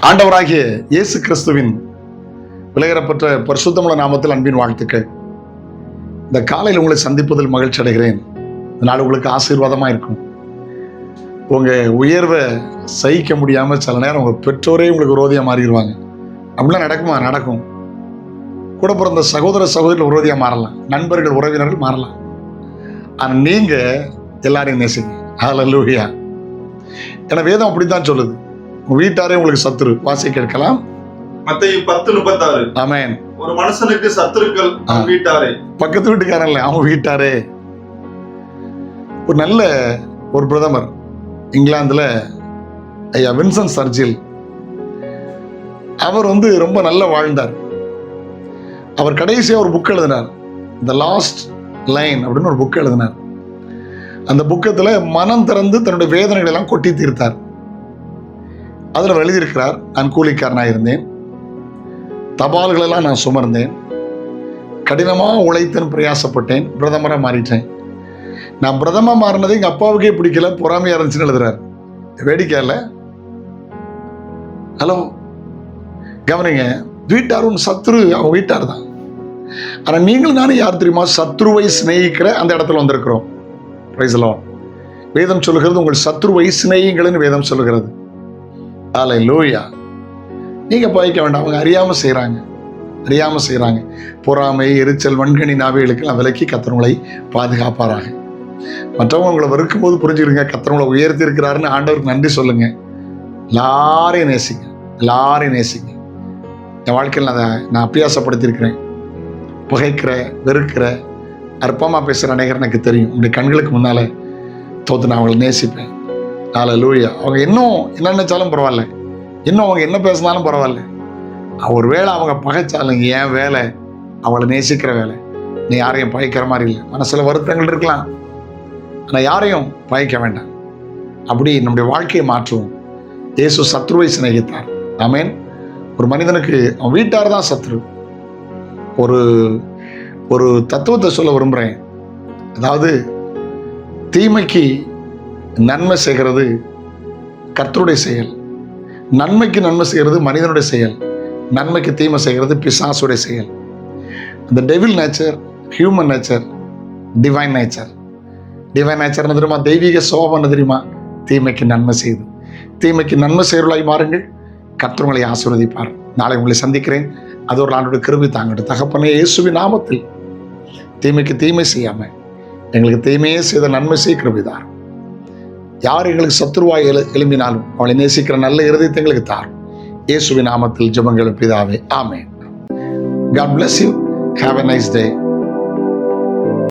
ஆண்டவராகிய இயேசு கிறிஸ்துவின் விலையேறப்பட்ட பரிசுத்தமுள்ள நாமத்தில் அன்பின் வாழ்த்துக்கள். இந்த காலையில் உங்களை சந்திப்பதில் மகிழ்ச்சி அடைகிறேன். இந்த நாள் உங்களுக்கு ஆசீர்வாதமாக இருக்கும். உங்கள் உயர்வை சகிக்க முடியாமல் சில நேரம் உங்கள் பெற்றோரே உங்களுக்கு விரோதியாக மாறிடுவாங்க. அப்படிலாம் நடக்குமா? நடக்கும். கூட பிறந்த சகோதர சகோதரிகள் விரோதியாக மாறலாம், நண்பர்கள் உறவினர்கள் மாறலாம். ஆனால் நீங்கள் எல்லாரையும் நேசிங்க. ஹல்லேலூயா. ஏன்னா வேதம் அப்படித்தான் சொல்லுது. உங்க வீட்டாரே உங்களுக்கு சத்துரு. வாசி கேட்கலாம். மத்தேயு 10:36. ஆமென். ஒரு மனுஷனுக்கு சத்துருக்கள் அவன் வீட்டாரே. பக்கத்து வீட்டுக்காரன் இல்லை, அவன் வீட்டாரே. ஒரு நல்ல ஒரு பிரதமர் இங்கிலாந்துல ஐயா வின்சன் சர்ச்சில், அவர் ரொம்ப நல்ல வாழ்ந்தார். அவர் கடைசியா ஒரு புக் எழுதினார், த லாஸ்ட் லைன் அப்படின்னு ஒரு புக் எழுதினார். அந்த புக்கத்துல மனம் திறந்து தன்னுடைய வேதனைகளை எல்லாம் கொட்டி தீர்த்தார். அதில் அவர் எழுதியிருக்கிறார், நான் கூலிக்காரனாக இருந்தேன், தபால்களெல்லாம் நான் சுமர்ந்தேன், கடினமாக உழைத்தேன், பிரயாசப்பட்டேன், பிரதமராக மாறிட்டேன். நான் பிரதமர் மாறினது எங்கள் அப்பாவுக்கே பிடிக்கல, பொறாமையாக இருந்துச்சுன்னு எழுதுறாரு. வேடிக்கை இல்லை? ஹலோ, கவனிங்க. வீட்டாரும் சத்ரு அவங்க வீட்டார் தான். ஆனால் நீங்களும் நானும் யார் தெரியுமா? சத்ருவை சிநேகிக்கிற அந்த இடத்துல வந்திருக்கிறோம். Praise the Lord. வேதம் சொல்லுகிறது, உங்கள் சத்ருவை சிநேகிங்கள்னு வேதம் சொல்லுகிறது. ஹல்லேலூயா. நீங்க பாய்க்க வேண்டாம். அவங்க அறியாம செய்யறாங்க. பொறாமை, எரிச்சல், வன்கணி நாவைகளுக்கெல்லாம் விலக்கி கர்த்தர் பாதுகாப்பாராக. மற்றவங்க உங்களை வெறுக்கும் போது புரிஞ்சுக்கிறீங்க, கர்த்தர் உயர்த்தி இருக்கிறாருன்னு ஆண்டவருக்கு நன்றி சொல்லுங்க. எல்லாரையும் நேசிங்க. என் வாழ்க்கையில் நான் அபியாசப்படுத்தியிருக்கிறேன். புகைக்கிற, வெறுக்கிற, அற்பமா பேசுகிற அநேகர் எனக்கு தெரியும். உங்களுடைய கண்களுக்கு முன்னால தோத்து நான் அவங்களை நேசிப்பேன். ஹல்லேலூயா. அவங்க இன்னும் என்ன நினைச்சாலும் பரவாயில்ல, இன்னும் அவங்க என்ன பேசினாலும் பரவாயில்ல. ஒரு வேளை அவங்க பகைச்சாலும் என் வேலை அவளை நேசிக்கிற வேலை. நீ யாரையும் பகைக்கிற மாதிரி இல்லை. மனசில் வருத்தங்கள் இருக்கலாம், ஆனால் யாரையும் பகைக்க வேண்டாம். அப்படி நம்முடைய வாழ்க்கையை மாற்றுவோம். இயேசு சத்ருவை சிநேகித்தார். ஆமென். ஒரு மனிதனுக்கு அவன் வீட்டார் தான் சத்ரு. ஒரு தத்துவத்தை சொல்ல விரும்புகிறேன். அதாவது, தீமைக்கு நன்மை செய்கிறது கர்த்தருடைய செயல், நன்மைக்கு நன்மை செய்கிறது மனிதனுடைய செயல், நன்மைக்கு தீமை செய்கிறது பிசாசுடைய செயல். இந்த devil nature, human nature, divine nature. Divine nature என்ன தெரியுமா? தெய்வீக சுபாவம் என்ன தெரியுமா? தீமைக்கு நன்மை செய்து. தீமைக்கு நன்மை செய்வர்களாய் மாறுங்கள், கர்த்தர் உங்களை ஆசீர்வதிப்பார். நாளை உங்களை சந்திக்கிறேன். அது ஒரு நாளுடைய கிருபை தாங்கட்டும். தகப்பனே, இயேசுவின் நாமத்தில் தீமைக்கு தீமை செய்யாம எங்களுக்கு தீமையே செய்த நன்மை செய்ய கிருபைதார். யார் எங்களுக்கு சத்துருவாய் எழும்பினாலும் அவளை நேசிக்கிற நல்ல இருதயத்தை எங்களுக்கு தார். இயேசுவின் நாமத்தில் ஜெபங்கள் பிதாவே. ஆமென். God bless you. Have a nice day.